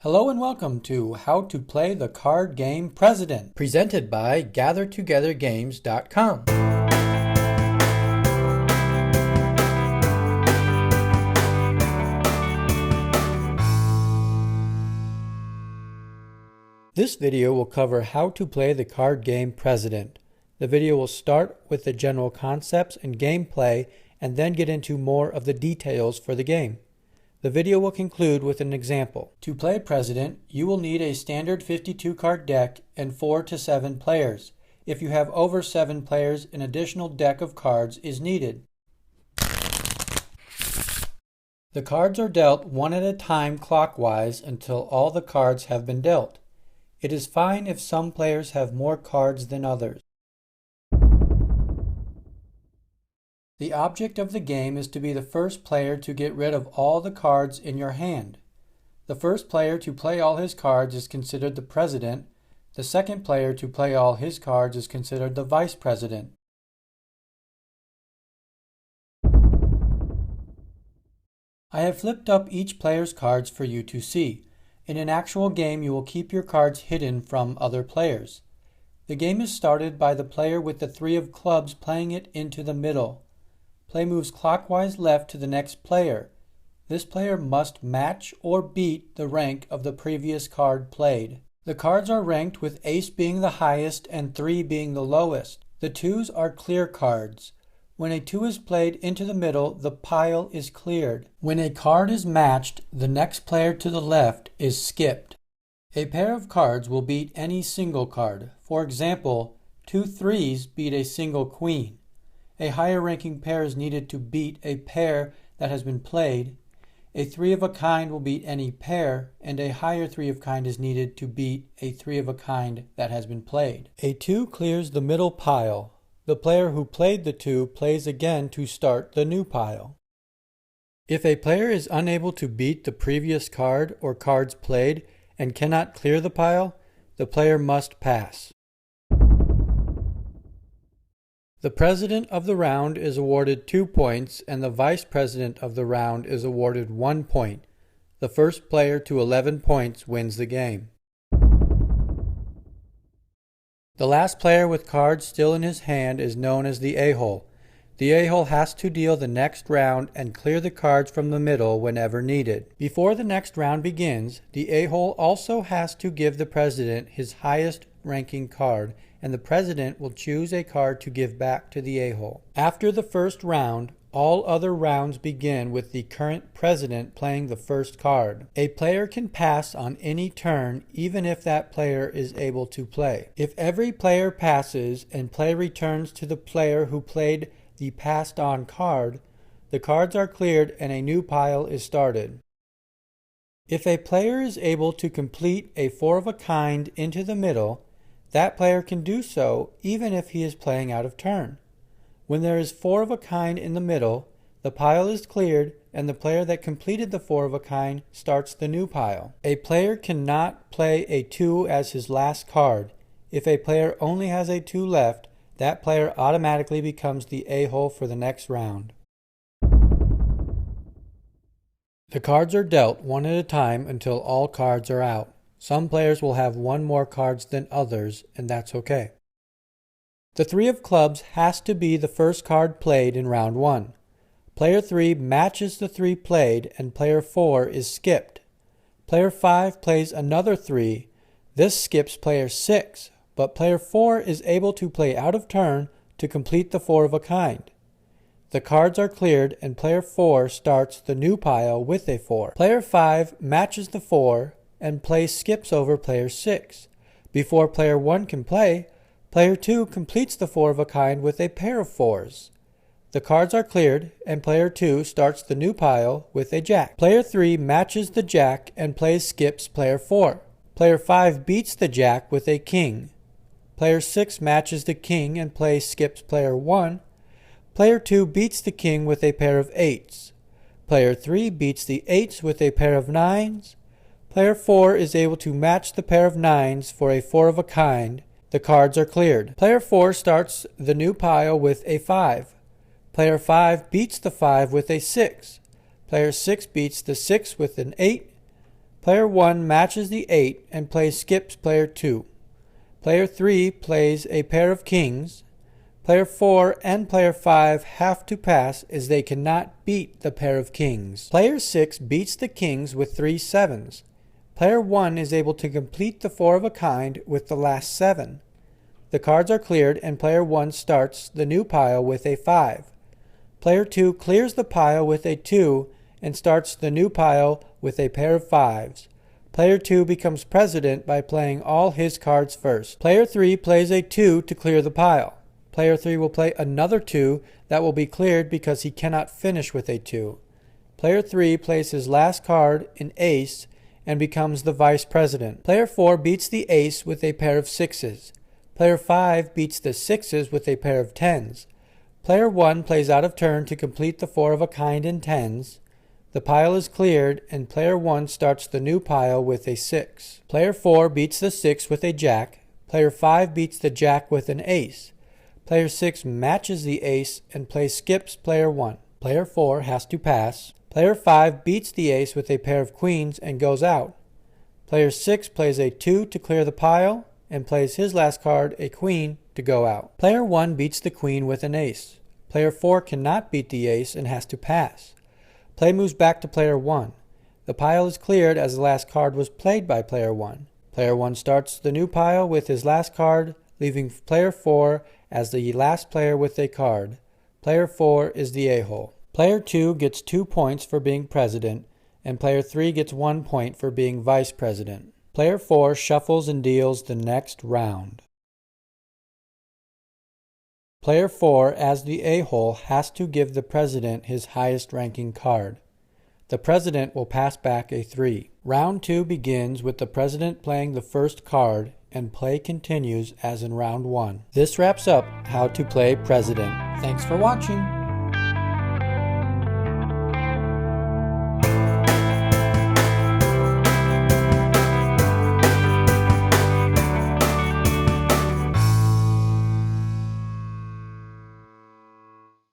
Hello and welcome to How to Play the Card Game President, presented by GatherTogetherGames.com. This video will cover how to play the card game President. The video will start with the general concepts and gameplay and then get into more of the details for the game. The video will conclude with an example. To play President, you will need a standard 52 card deck and 4 to 7 players. If you have over 7 players, an additional deck of cards is needed. The cards are dealt one at a time clockwise until all the cards have been dealt. It is fine if some players have more cards than others. The object of the game is to be the first player to get rid of all the cards in your hand. The first player to play all his cards is considered the President. The second player to play all his cards is considered the Vice President. I have flipped up each player's cards for you to see. In an actual game, you will keep your cards hidden from other players. The game is started by the player with the 3 of clubs playing it into the middle. Play moves clockwise left to the next player. This player must match or beat the rank of the previous card played. The cards are ranked with ace being the highest and 3 being the lowest. The 2s are clear cards. When a 2 is played into the middle, the pile is cleared. When a card is matched, the next player to the left is skipped. A pair of cards will beat any single card. For example, 2 3s beat a single queen. A higher ranking pair is needed to beat a pair that has been played. A 3 of a kind will beat any pair, and a higher 3 of kind is needed to beat a 3 of a kind that has been played. A 2 clears the middle pile. The player who played the 2 plays again to start the new pile. If a player is unable to beat the previous card or cards played and cannot clear the pile, the player must pass. The President of the round is awarded 2 points and the Vice President of the round is awarded 1 point. The first player to 11 points wins the game. The last player with cards still in his hand is known as the a-hole. The a-hole has to deal the next round and clear the cards from the middle whenever needed. Before the next round begins, the a-hole also has to give the President his highest ranking card, and the President will choose a card to give back to the a-hole. After the first round, all other rounds begin with the current President playing the first card. A player can pass on any turn even if that player is able to play. If every player passes and play returns to the player who played the passed on card, the cards are cleared and a new pile is started. If a player is able to complete a 4 of a kind into the middle, that player can do so even if he is playing out of turn. When there is 4 of a kind in the middle, the pile is cleared and the player that completed the 4 of a kind starts the new pile. A player cannot play a 2 as his last card. If a player only has a 2 left, that player automatically becomes the a-hole for the next round. The cards are dealt one at a time until all cards are out. Some players will have 1 more cards than others, and that's okay. The 3 of clubs has to be the first card played in round 1. Player 3 matches the 3 played and player 4 is skipped. Player 5 plays another 3. This skips player 6, but player 4 is able to play out of turn to complete the 4 of a kind. The cards are cleared and player 4 starts the new pile with a 4. Player 5 matches the 4 and play skips over player 6. Before player 1 can play, player 2 completes the 4 of a kind with a pair of 4s. The cards are cleared and player 2 starts the new pile with a jack. Player 3 matches the jack and plays skips player 4. Player 5 beats the jack with a king. Player 6 matches the king and plays skips player 1. Player 2 beats the king with a pair of 8s. Player 3 beats the 8s with a pair of 9s. Player 4 is able to match the pair of 9s for a 4 of a kind. The cards are cleared. Player 4 starts the new pile with a 5. Player 5 beats the 5 with a 6. Player 6 beats the 6 with an 8. Player 1 matches the 8 and plays skips player 2. Player 3 plays a pair of kings. Player 4 and player 5 have to pass as they cannot beat the pair of kings. Player 6 beats the kings with 3 sevens. Player 1 is able to complete the 4 of a kind with the last 7. The cards are cleared and player 1 starts the new pile with a 5. Player 2 clears the pile with a 2 and starts the new pile with a pair of 5s. Player 2 becomes president by playing all his cards first. Player 3 plays a 2 to clear the pile. Player 3 will play another 2 that will be cleared because he cannot finish with a 2. Player 3 plays his last card, an ace, and becomes the vice president. Player 4 beats the ace with a pair of 6s. Player 5 beats the 6s with a pair of 10s. Player 1 plays out of turn to complete the 4 of a kind in 10s. The pile is cleared and player 1 starts the new pile with a 6. Player 4 beats the 6 with a jack. Player 5 beats the jack with an ace. Player 6 matches the ace and plays skips player 1. Player 4 has to pass. Player 5 beats the ace with a pair of queens and goes out. Player 6 plays a 2 to clear the pile and plays his last card, a queen, to go out. Player 1 beats the queen with an ace. Player 4 cannot beat the ace and has to pass. Play moves back to player 1. The pile is cleared as the last card was played by player 1. Player 1 starts the new pile with his last card, leaving player 4 as the last player with a card. Player 4 is the a-hole. Player 2 gets 2 points for being president, and player 3 gets 1 point for being vice president. Player 4 shuffles and deals the next round. Player 4, as the a-hole, has to give the president his highest ranking card. The president will pass back a 3. Round 2 begins with the president playing the first card, and play continues as in round 1. This wraps up how to play president. Thanks for watching.